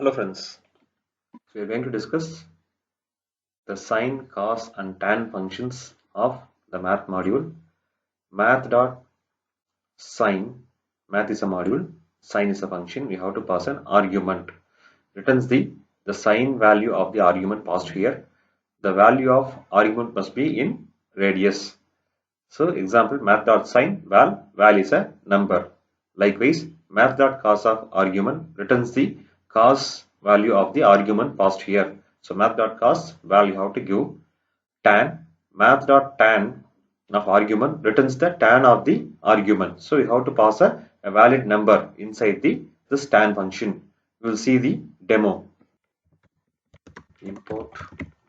Hello friends, so we are going to discuss the sine, cos and tan functions of the math module. Math.sine, math is a module, sine is a function. We have to pass an argument. Returns the sine value of the argument passed here. The value of argument must be in radius. So example, math.sine, val is a number. Likewise, math.cos of argument returns the cos value of the argument passed here. So math.cos val you have to give tan, math.tan of argument returns the tan of the argument. So you have to pass a valid number inside this tan function. We will see the demo. Import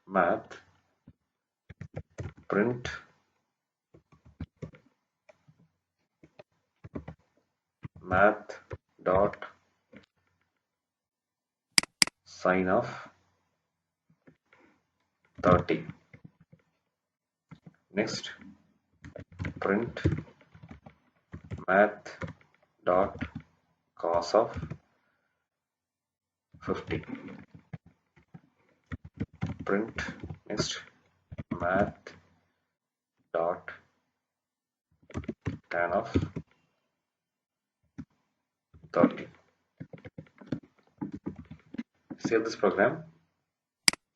math, print math dot sine of 30. Next, print math dot cos of 50. Print next math dot tan of 30. Save this program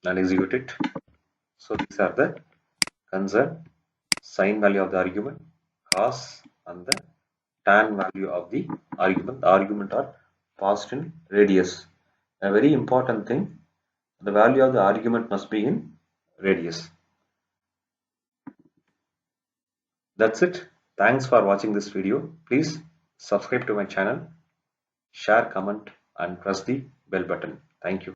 and execute it. So these are the concerned sine value of the argument, cos and the tan value of the argument. The argument are passed in radius. A very important thing, the value of the argument must be in radius. That's it. Thanks for watching this video. Please subscribe to my channel, share, comment and press the bell button. Thank you.